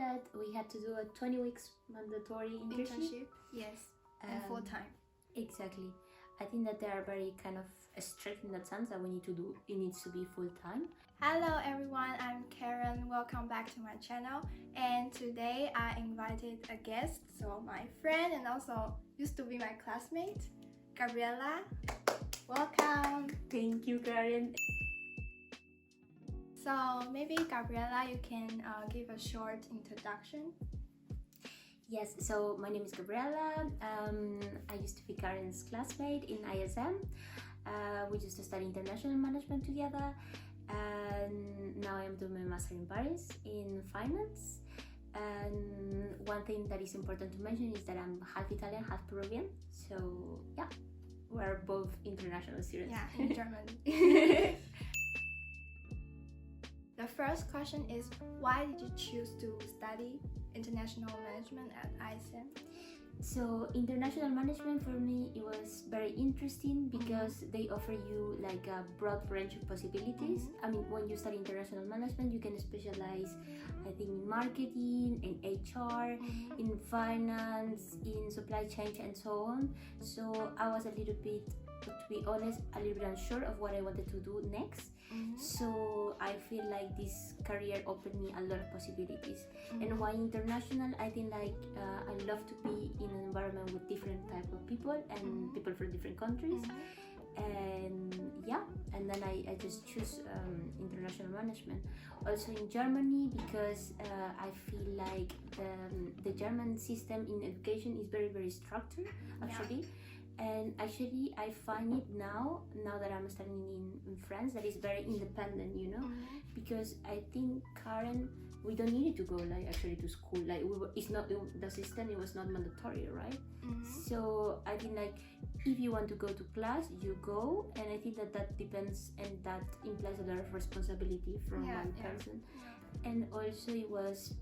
that we had to do a 20 weeks mandatory internship. Yes, and full time. Exactly. I think that they are very kind of strict in that sense that it needs to be full time. Hello everyone, I'm Karen. Welcome back to my channel. And today I invited a guest, so my friend and also used to be my classmate, Gabriella. Welcome. Thank you, Karen. So maybe Gabriella, you can give a short introduction. Yes, so my name is Gabriella. I used to be Karen's classmate in ISM. We used to study international management together, and now I'm doing my master in Paris in finance. And one thing that is important to mention is that I'm half Italian, half Peruvian. So yeah, we're both international students. Yeah, in Germany. The first question is, why did you choose to study international management at ISM? So international management for me, it was very interesting because they offer you like a broad range of possibilities. I mean, when you study international management, you can specialize, I think, in marketing, in HR, in finance, in supply chain, and so on. So I was a little bit, to be honest, a little bit unsure of what I wanted to do next. So I feel like this career opened me a lot of possibilities. And why international? I think like I love to be in an environment with different type of people and people from different countries. And yeah, and then I just choose international management. Also in Germany, because I feel like the German system in education is very, very structured actually. And actually I find it now that I'm studying in France, that is very independent, you know, because I think Karen, we don't need to go like actually to school, like it's not the system, it was not mandatory, right? So I think like if you want to go to class, you go, and I think that depends, and that implies a lot of responsibility from one person. And also it was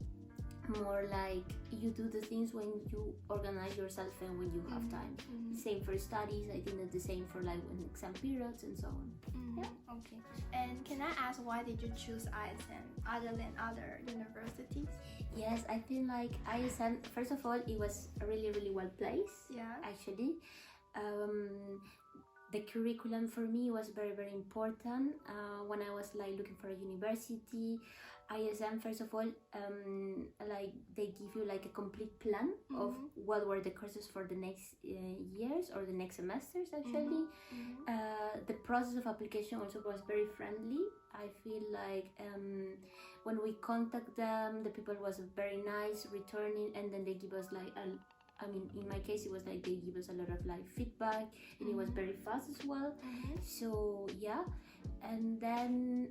more like you do the things when you organize yourself and when you have time. Same for studies, I think that's the same for like when exam periods and so on. Yeah. Okay. And can I ask, why did you choose ISM other than other universities? Yes, I think like ISM, first of all, it was really, really well placed. Yeah. Actually. The curriculum for me was very, very important. When I was like looking for a university, ISM, first of all, like they give you like a complete plan of what were the courses for the next years or the next semesters actually. The process of application also was very friendly. I feel like when we contact them, the people was very nice, returning, and then they give us like I mean, in my case, it was like they give us a lot of like feedback, and it was very fast as well. So yeah, and then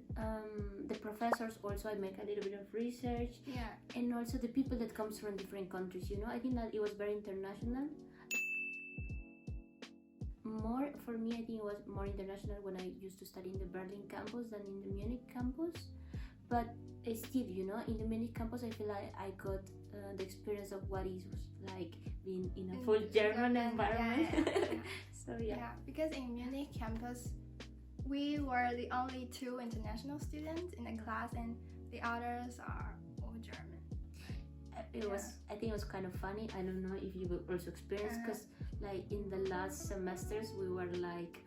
the professors also, I make a little bit of research. Yeah, and also the people that comes from different countries. You know, I think that it was very international. More for me, I think it was more international when I used to study in the Berlin campus than in the Munich campus. But still, you know, in the Munich campus, I feel like I got the experience of what it was like being in a full German environment. So yeah, because in Munich campus, we were the only 2 international students in the class, and the others are all German. It was, I think it was kind of funny. I don't know if you will also experience, because like in the last semesters we were like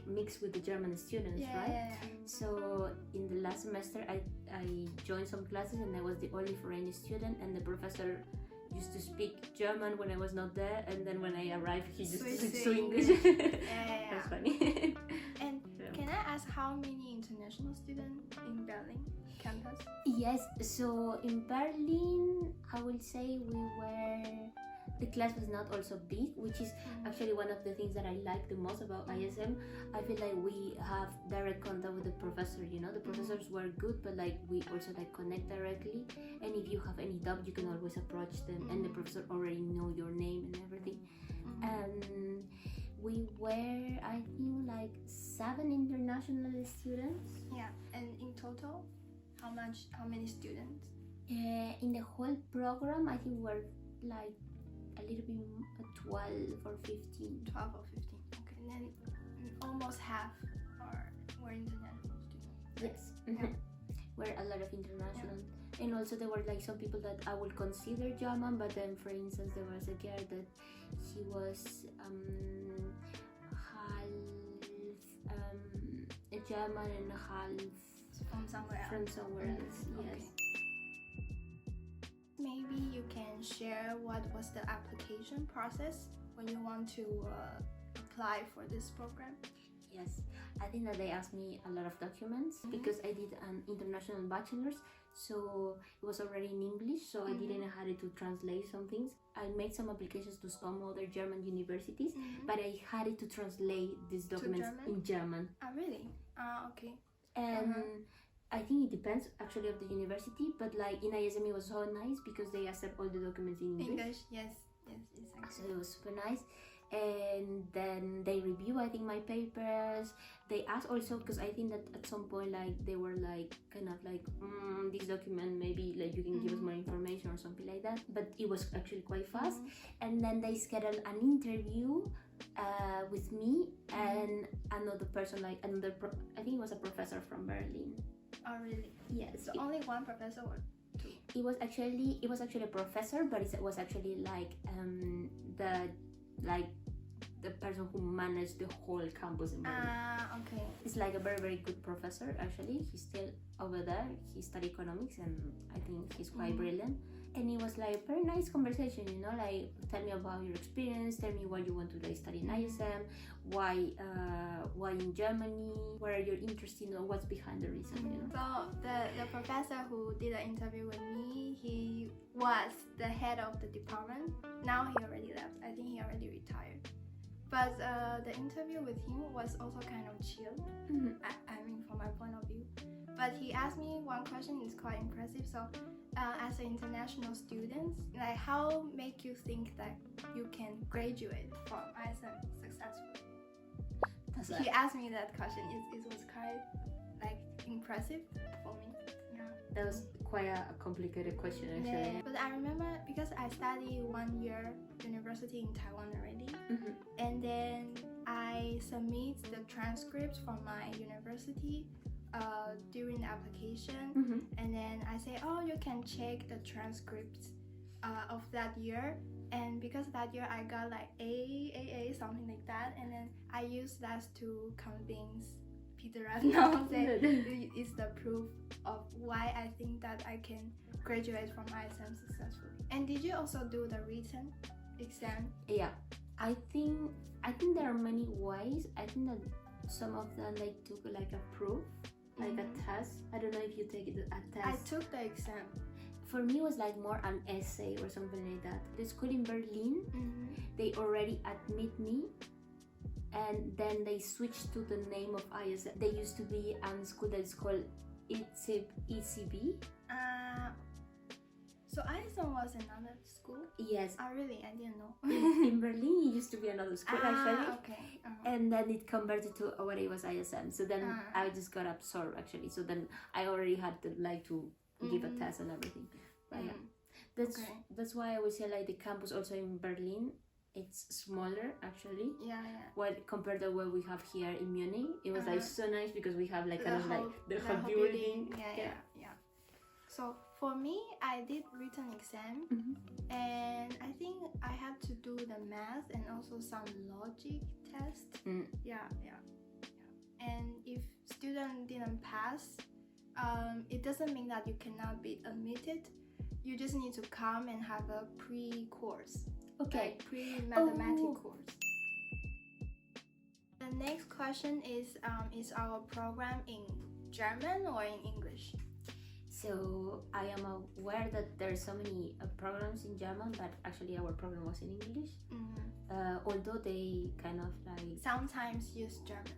mixed with the German students, right? So in the last semester I joined some classes, and I was the only foreign student, and the professor used to speak German when I was not there, and then when I arrived he just switched to English. That's funny. And can I ask how many international students in Berlin campus? Yes, so in Berlin I would say the class was not also big, which is actually one of the things that I like the most about ISM. I feel like we have direct contact with the professor, you know, the professors were good, but like we also like connect directly, and if you have any doubt you can always approach them, and the professor already know your name and everything. And we were, I think, like 7 international students. Yeah, and in total, how many students? In the whole program, I think we were like a little bit 12 or 15. 12 or 15. Okay, and then almost half were international students. Yes, were a lot of international. And also there were like some people that I would consider German, but then for instance there was a girl that he was half German and half From somewhere else. Yes. Okay. Maybe you can share what was the application process when you want to apply for this program? Yes, I think that they asked me a lot of documents because I did an international bachelor's, so it was already in English, so I didn't know how to translate some things. I made some applications to some other German universities, but I had to translate these documents in German. Ah, really? Okay. And I think it depends actually of the university, but like in ISM it was so nice because they accept all the documents in English. Yes, exactly. So it was super nice. And then they review, I think, my papers. They asked also, because I think that at some point like they were like kind of like this document maybe like you can give us more information or something like that, but it was actually quite fast. And then they scheduled an interview with me and another person, like I think it was a professor from Berlin. Oh, really? Yes. So only one professor or two? It was actually a professor, but it was actually like the person who managed the whole campus in Berlin. Okay. He's like a very, very good professor actually. He's still over there. He studied economics and I think he's quite brilliant. And it was like a very nice conversation, you know, like tell me about your experience, tell me why you want to like study in ISM, why in Germany, what are your interests in, or what's behind the reason, you know. So the professor who did the interview with me, he was the head of the department. Now he already left. I think he already retired. But the interview with him was also kind of chill. I mean, from my point of view. But he asked me one question, it's quite impressive. So, as an international student, like how make you think that you can graduate from ISM successfully? He asked me that question. It was quite like impressive for me. Yeah. That was quite a complicated question actually. Yeah. But I remember because I studied 1 year university in Taiwan already, and then I submit the transcripts from my university during the application, and then I say, oh, you can check the transcripts of that year. And because that year I got like A, something like that, and then I used that to convince Peter right now that it's the proof of why I think that I can graduate from ISM successfully. And did you also do the written exam? Yeah, I think there are many ways. I think that some of them like took like a proof, like a test. I don't know if you take a test. I took the exam. For me, it was like more an essay or something like that. The school in Berlin, they already admit me, and then they switched to the name of ISM. They used to be a school that is called ECB. So ISM was another school? Yes. Oh, really? I didn't know. In Berlin, it used to be another school actually. Okay. And then it converted to what it was ISM. So then I just got absorbed actually. So then I already had to like to give a test and everything. But yeah, that's why I would say like the campus also in Berlin, it's smaller actually. Yeah. Well, compared to what we have here in Munich, it was like so nice because we have like kind of like the whole building. Yeah. So for me, I did written exam, and I think I had to do the math and also some logic test. Yeah. And if student didn't pass, it doesn't mean that you cannot be admitted. You just need to come and have a pre-course. Okay. Like pre-mathematics course. The next question is our program in German or in English? So I am aware that there are so many programs in German, but actually our program was in English. Although they kind of like sometimes use German.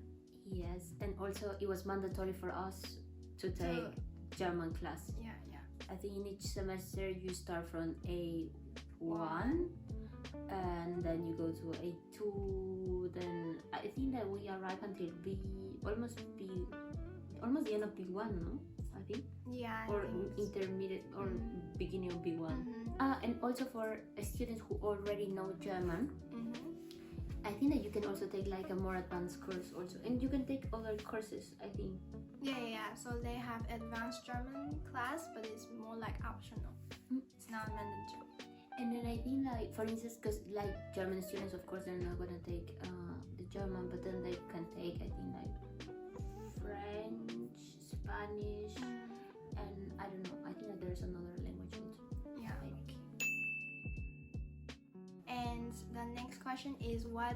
Yes, and also it was mandatory for us to take German class. Yeah. I think in each semester you start from A1 and then you go to A2. Then I think that we arrive until almost the end of B1, no? I think. Yeah. Or intermediate or beginning of B1. And also for students who already know German, I think that you can also take like a more advanced course also, and you can take other courses, I think. Yeah. So they have advanced German class, but it's more like optional. It's not mandatory. And then I think like, for instance, because like German students, of course, they're not gonna take the German, but then they can take, I think, like French, Spanish, and I don't know. I think that there's another language also. Yeah. And the next question is, what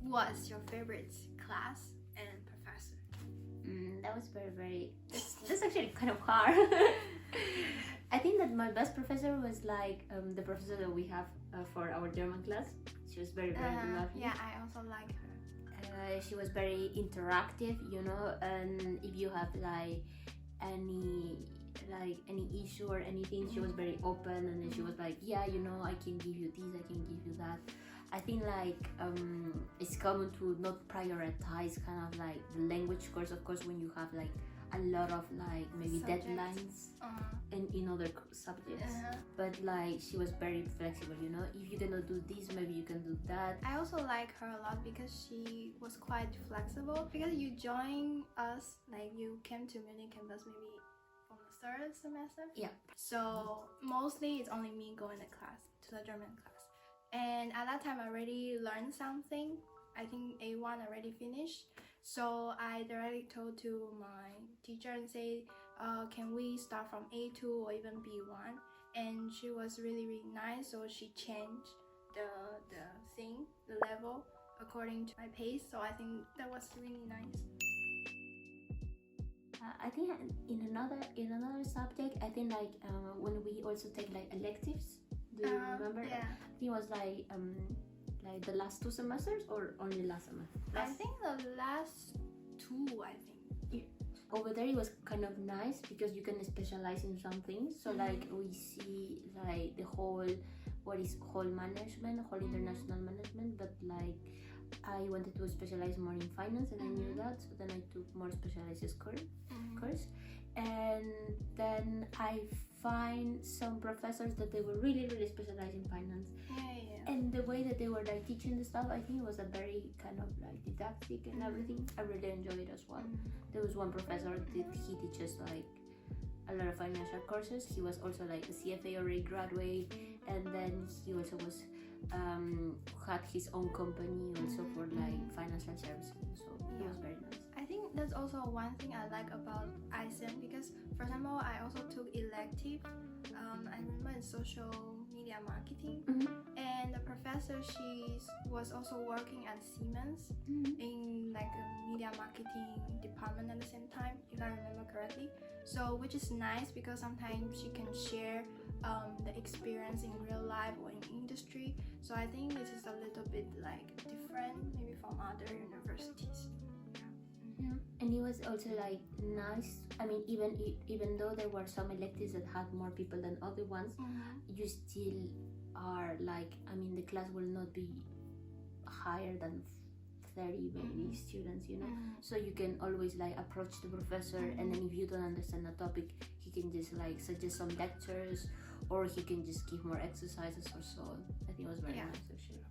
was your favorite class and professor? That was very. That's actually kind of hard. I think that my best professor was like the professor that we have for our German class. She was very lovely. Yeah, I also like her. She was very interactive, you know, and if you have like any issue or anything, she was very open, and then she was like, yeah, you know, I can give you this, I can give you that. I think like it's common to not prioritize kind of like the language course, of course, when you have like a lot of like maybe deadlines and in other subjects, but like she was very flexible, you know, if you cannot do this, maybe you can do that. I also like her a lot because she was quite flexible, because you joined us, like you came to Munich campus maybe from the third semester. Yeah, so mostly it's only me going to the German class, and at that time I already learned something. I think A1 already finished, so I directly told to my teacher and say, can we start from A2 or even B1? And she was really nice, so she changed the level according to my pace. So I think that was really nice. I think in another subject, I think like when we also take like electives. Do you remember? Yeah. I think it was like the last 2 semesters or only last semester? I think the last 2. I think. Yeah. Over there it was kind of nice because you can specialize in some things. So like we see like the whole management, whole international management, but like I wanted to specialize more in finance, and I knew that, so then I took more specialized course. And then I find some professors that they were really specialized in finance. Yeah. And the way that they were like teaching the stuff, I think it was a very kind of like didactic and everything. I really enjoyed it as well. There was one professor that he teaches like a lot of financial courses. He was also like a CFA already graduate, and then he also was had his own company also for like financial services. So it was very nice. I think that's also one thing I like about ISM, because for example I also took elective. I remember in social media marketing, and the professor, she was also working at Siemens in like a media marketing department at the same time, if I remember correctly. So which is nice because sometimes she can share the experience in real life or in industry. So I think this is a little bit like different maybe from other universities. And it was also like nice. I mean, even though there were some electives that had more people than other ones, you still are like, I mean, the class will not be higher than 30 maybe students, you know. So you can always like approach the professor, and then if you don't understand a topic, he can just like suggest some lectures, or he can just give more exercises or so on. I think it was very nice actually.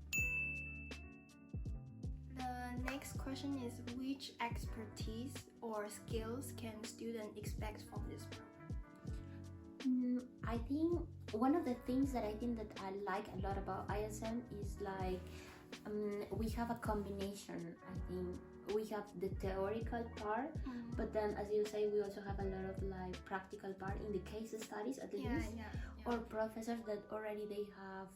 The next question is, which expertise or skills can students expect from this program? I think one of the things that I like a lot about ISM is like we have a combination. I think we have the theoretical part, but then as you say, we also have a lot of like practical part in the case studies at least, or professors that already they have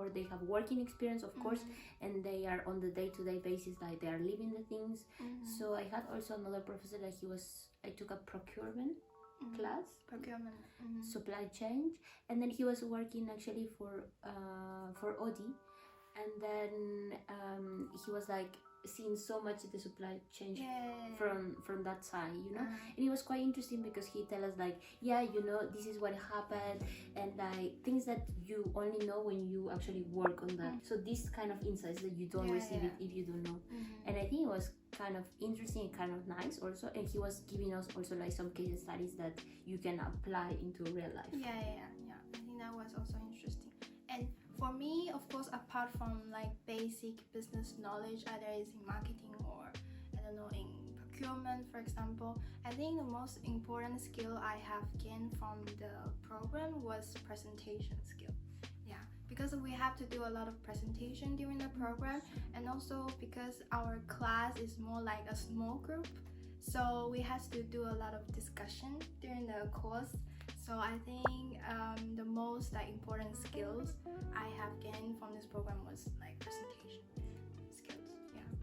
or they have working experience, of course, and they are on the day-to-day basis, like they are living the things. So I had also another professor that I took a procurement class, supply chain, and then he was working actually for Audi, and then he was like seeing so much the supply chain from that side, you know. And it was quite interesting because he tell us like, yeah, you know, this is what happened, and like things that you only know when you actually work on that. So this kind of insights that you don't receive it if you don't know. And I think it was kind of interesting and kind of nice also, and he was giving us also like some case studies that you can apply into real life. I think that was also interesting. And For me, of course, apart from like basic business knowledge, either it's in marketing or I don't know, in procurement, for example, I think the most important skill I have gained from the program was presentation skill. Yeah, because we have to do a lot of presentation during the program, and also because our class is more like a small group, so we have to do a lot of discussion during the course. So I think the most important skills I have gained from this program was like presentation skills.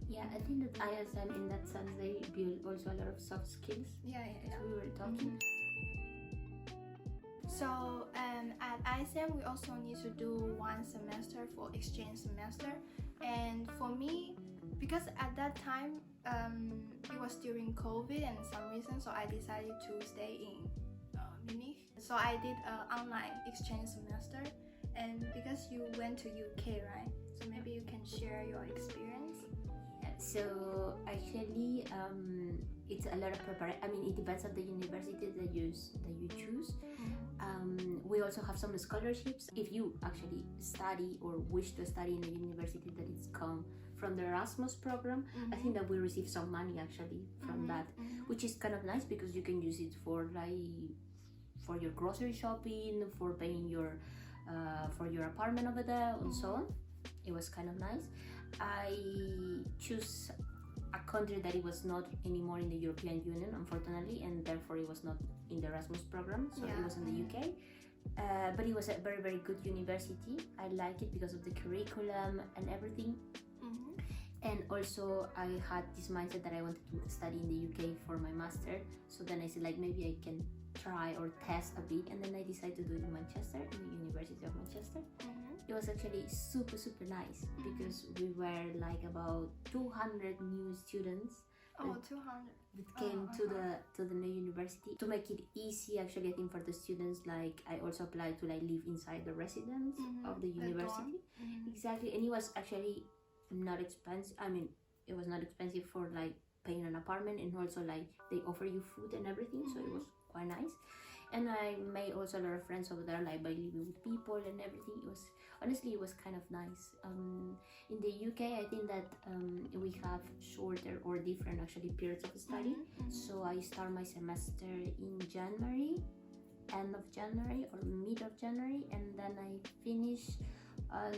Yeah, I think that ISM in that sense they build also a lot of soft skills. Yeah. As we were talking. So at ISM we also need to do 1 semester for exchange semester, and for me, because at that time it was during COVID and some reason, so I decided to stay in Munich. So I did an online exchange semester, and because you went to UK, right? So maybe you can share your experience. So actually, it's a lot of preparation. I mean, it depends on the university that you choose. We also have some scholarships. If you actually study or wish to study in a university that is come from the Erasmus program, I think that we receive some money actually from that, which is kind of nice because you can use it for for your grocery shopping, for paying your for your apartment over there, and so on. It was kind of nice. I choose a country that it was not anymore in the European Union, unfortunately, and therefore it was not in the Erasmus program, so it was in the UK. But it was a very, very good university. I like it because of the curriculum and everything. And also I had this mindset that I wanted to study in the UK for my master. So then I said like maybe I can try or test a bit, and then I decided to do it in Manchester, in the University of Manchester. It was actually super, super nice because we were like about 200 new students. Oh, 200 that came to the new university. To make it easy, actually, I think for the students, like I also applied to like live inside the residence of the university. Exactly, and it was actually not expensive. I mean, it was not expensive for like paying an apartment, and also like they offer you food and everything, so it was quite nice. And I made also a lot of friends over there, like by living with people and everything. It was honestly, it was kind of nice. In the UK, I think that we have shorter or different actually periods of study. So I start my semester in January, end of January or mid of January, and then I finish on,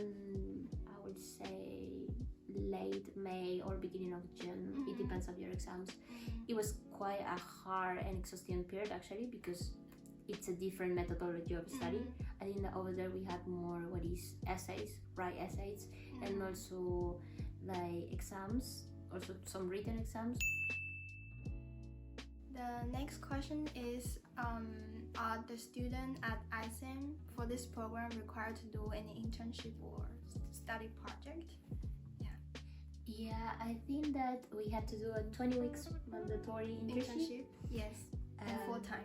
I would say, late May or beginning of June. It depends on your exams. It was quite a hard and exhausting period actually, because it's a different methodology of study. I think that over there we had more what is essays, write essays, and also like exams, also some written exams. The next question is, are the students at ISM for this program required to do any internship or study project? Yeah, I think that we had to do a 20 weeks mandatory internship. Yes, and full time.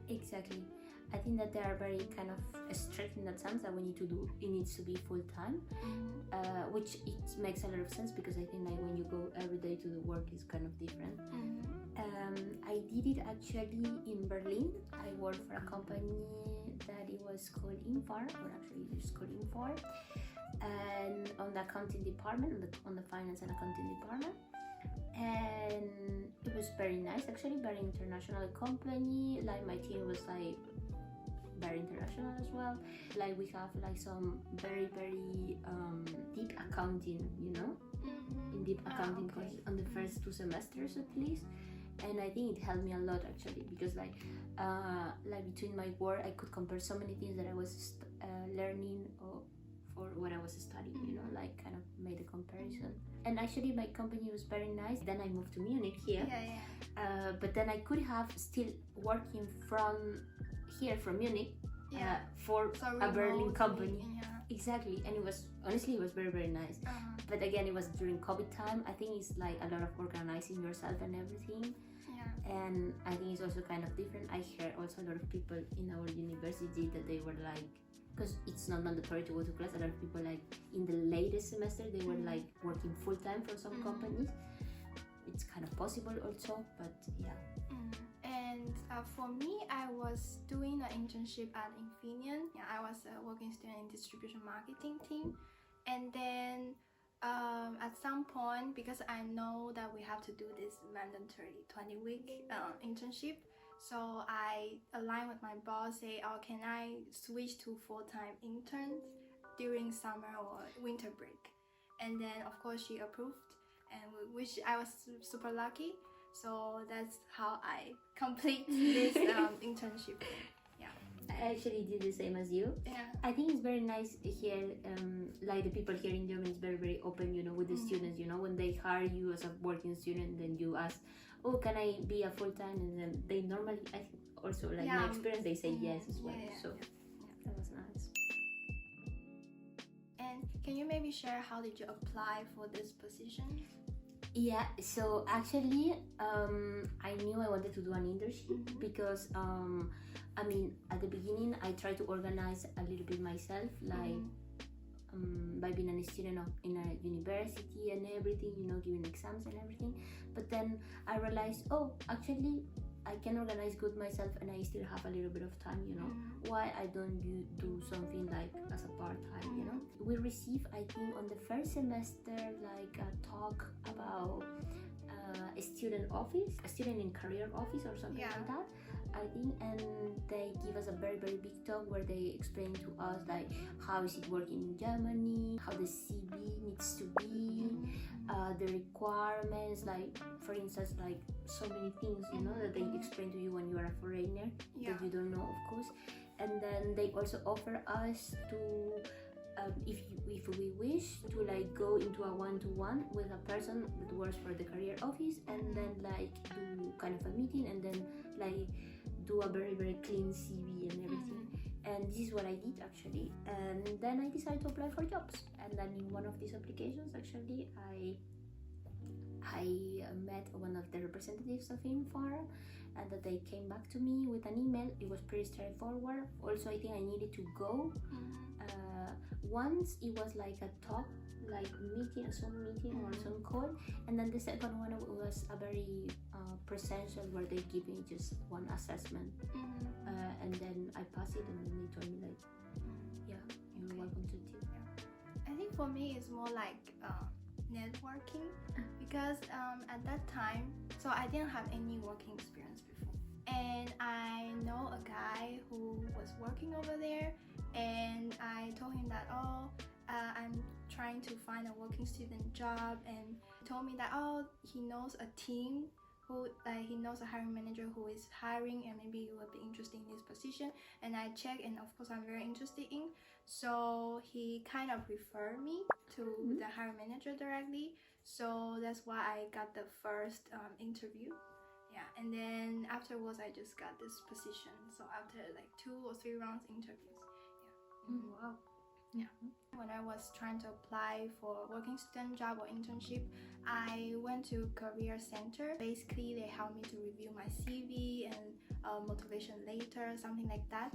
Exactly. I think that they are very kind of strict in that sense that we need to do, it needs to be full time, which it makes a lot of sense because I think like when you go every day to the work is kind of different. I did it actually in Berlin. I worked for a company that it was called Infar, or actually it's called Infar, and on the accounting department, on the finance and accounting department. And it was very nice actually, very international company. Like my team was like very international as well. Like we have like some very, very deep accounting, you know, in deep accounting courses on the first 2 semesters at least. And I think it helped me a lot actually, because like between my work I could compare so many things that I was learning for what I was studying, you know, like kind of made a comparison. And actually my company was very nice. Then I moved to Munich here. But then I could have still working from here, from Munich, for a Berlin company. Exactly. And it was, honestly, it was very, very nice. But again, it was during COVID time. I think it's like a lot of organizing yourself and everything. And I think it's also kind of different. I heard also a lot of people in our university that they were like, because it's not mandatory to go to class, a lot of people like in the latest semester they were like working full-time for some companies. It's kind of possible also, but yeah. And And for me, I was doing an internship at Infineon. Yeah, I was a working student in distribution marketing team. And then at some point, because I know that we have to do this mandatory 20-week internship, so I aligned with my boss, say, oh, can I switch to full-time interns during summer or winter break? And then of course she approved, and which I was super lucky. So that's how I complete this internship. Yeah, I actually did the same as you. yeah, I think it's very nice here, like the people here in Germany is very, very open, with the students, when they hire you as a working student, then you ask, oh, can I be a full-time? And then they normally, I think also, like my experience, they say yes as well. So that was nice. And can you maybe share how did you apply for this position? Yeah, so actually, I knew I wanted to do an internship because, at the beginning, I tried to organize a little bit myself, like by being a student in a university and everything, giving exams and everything. But then I realized, oh, actually, I can organize good myself and I still have a little bit of time, Why I don't do something like as a part-time, We received, I think, on the first semester, like a talk about a student in career office or something like that, I think, and they give us a very, very big talk where they explain to us, like, how is it working in Germany, how the CV needs to be, the requirements, like, for instance, like, so many things, that they explain to you when you are a foreigner that you don't know, of course. And then they also offer us to, if we wish, to like go into a one-to-one with a person that works for the career office, and then like do kind of a meeting, and then like do a very, very clean CV and everything. And this is what I did actually. And then I decided to apply for jobs. And then in one of these applications, actually, I met one of the representatives of Infarm, and that they came back to me with an email. It was pretty straightforward. Also, I think I needed to go. Once it was like a talk, like meeting, a Zoom meeting or some call, and then the second one was a very presential, where they give me just one assessment, and then I passed it, and then they told me like, you're welcome to the team. I think for me it's more like networking, because at that time, so I didn't have any working experience before, and I know a guy who was working over there, and I told him that, I'm trying to find a working student job, and he told me that, he knows a team who, he knows a hiring manager who is hiring, and maybe you will be interested in this position. And I checked, and of course I'm very interested in, so he kind of referred me to the hiring manager directly. So that's why I got the first interview. Yeah, and then afterwards I just got this position. So after like 2 or 3 rounds interviews. Wow. Yeah. When I was trying to apply for a working student job or internship, I went to career center. Basically, they helped me to review my CV and motivation letter, something like that.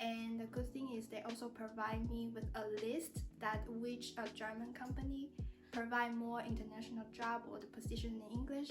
And the good thing is they also provide me with a list that which German company provide more international job or the position in English.